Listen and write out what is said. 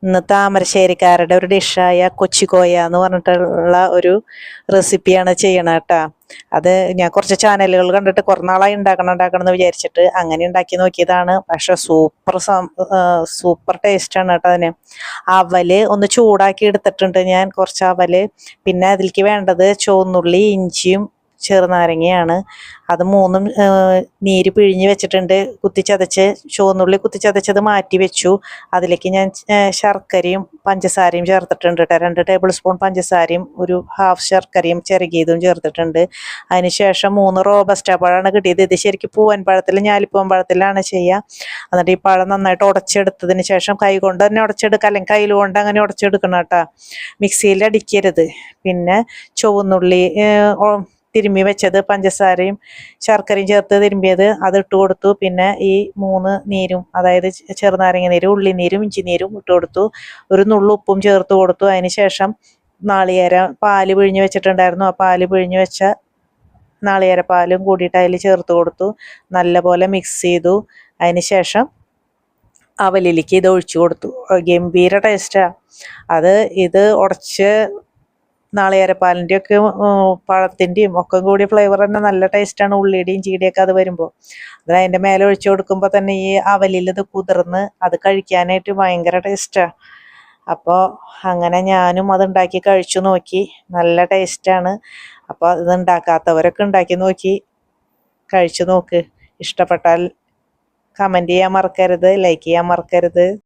ഇന്ന് താമരശ്ശേരിക്കാരുടെ ഒരു ഡിഷായ കൊച്ചിക്കോയ എന്ന് പറഞ്ഞിട്ടുള്ള ഒരു റെസിപ്പിയാണ് ചെയ്യണത് കേട്ടോ. അത് ഞാൻ കുറച്ച് ചാനലുകൾ കണ്ടിട്ട് കുറേ നാളായി ഉണ്ടാക്കണം എന്ന് വിചാരിച്ചിട്ട് അങ്ങനെ ഉണ്ടാക്കി നോക്കിയതാണ്. പക്ഷെ സൂപ്പർ ടേസ്റ്റാണ് കേട്ടോ. അതിന് അവല് ഒന്ന് ചൂടാക്കി എടുത്തിട്ടുണ്ട് ഞാൻ, കുറച്ച് അവല്. പിന്നെ അതിലേക്ക് വേണ്ടത് ചുവന്നുള്ളി, ഇഞ്ചിയും ചെറുനാരങ്ങയാണ്. അത് മൂന്നും നീര് പിഴിഞ്ഞ് വെച്ചിട്ടുണ്ട്. കുത്തിച്ചതച്ച് ചുവന്നുള്ളി കുത്തിച്ചതച്ചത് മാറ്റി വെച്ചു. അതിലേക്ക് ഞാൻ ശർക്കരയും പഞ്ചസാരയും ചേർത്തിട്ടുണ്ട് കേട്ടോ. 2 ടേബിൾ സ്പൂൺ പഞ്ചസാരയും ഒരു ഹാഫ് ശർക്കരയും ചിരകിയതും ചേർത്തിട്ടുണ്ട്. അതിനുശേഷം 3 റോബസ്റ്റ പഴമാണ് കിട്ടിയത്. ഇത് ശരിക്കും പൂവൻ പഴത്തിൽ, ഞാലിപ്പൂവൻ പഴത്തിലാണ് ചെയ്യുക. എന്നിട്ട് ഈ പഴം നന്നായിട്ട് ഉടച്ചെടുത്തതിന് ശേഷം കൈ കൊണ്ട് തന്നെ ഉടച്ചെടുക്കുക, അല്ലെങ്കിൽ കയ്യിലുകൊണ്ട് അങ്ങനെ ഉടച്ചെടുക്കണം കേട്ടോ. മിക്സിയിൽ അടിക്കരുത്. പിന്നെ ചുവന്നുള്ളി തിരുമ്മി വെച്ചത്, പഞ്ചസാരയും ശർക്കരയും ചേർത്ത് തിരുമ്പിയത് അത് ഇട്ട് കൊടുത്തു. പിന്നെ ഈ 3 നീരും, അതായത് ചെറുനാരങ്ങ നീരും, ഉള്ളി നീരും, ഇഞ്ചി നീരും ഇട്ട് കൊടുത്തു. ഒരു നുള്ളു ഉപ്പും ചേർത്ത് കൊടുത്തു. അതിന് ശേഷം പാല് പിഴിഞ്ഞ് വെച്ചിട്ടുണ്ടായിരുന്നു. ആ പാല് പിഴിഞ്ഞ് വെച്ച നാളികേരപ്പാലും കൂടിയിട്ട് അതിൽ ചേർത്ത് കൊടുത്തു. നല്ലപോലെ മിക്സ് ചെയ്തു. അതിന് ശേഷം അവലിലേക്ക് ഇത് ഒഴിച്ചു കൊടുത്തു. ഗംഭീര ടേസ്റ്റാണ്. ഇത് ഉടച്ച് നാളികേരപ്പാലിൻ്റെ ഒക്കെ പഴത്തിൻ്റെയും ഒക്കെ കൂടിയ ഫ്ലേവർ തന്നെ നല്ല ടേസ്റ്റാണ്. ഉള്ളിയുടെയും ചീടിയൊക്കെ അത് വരുമ്പോൾ അതിൻ്റെ മേലെ ഒഴിച്ചു കൊടുക്കുമ്പോൾ തന്നെ ഈ അവലിൽ ഇത് കുതിർന്ന് അത് കഴിക്കാനായിട്ട് ഭയങ്കര ടേസ്റ്റാണ്. അപ്പോൾ അങ്ങനെ ഞാനും അത് ഉണ്ടാക്കി കഴിച്ചു നോക്കി. നല്ല ടേസ്റ്റാണ്. അപ്പോൾ ഇത് ഉണ്ടാക്കാത്തവരൊക്കെ ഉണ്ടാക്കി നോക്കി കഴിച്ചു നോക്ക്. ഇഷ്ടപ്പെട്ടാൽ കമൻറ്റ് ചെയ്യാൻ മറക്കരുത്, ലൈക്ക് ചെയ്യാൻ മറക്കരുത്.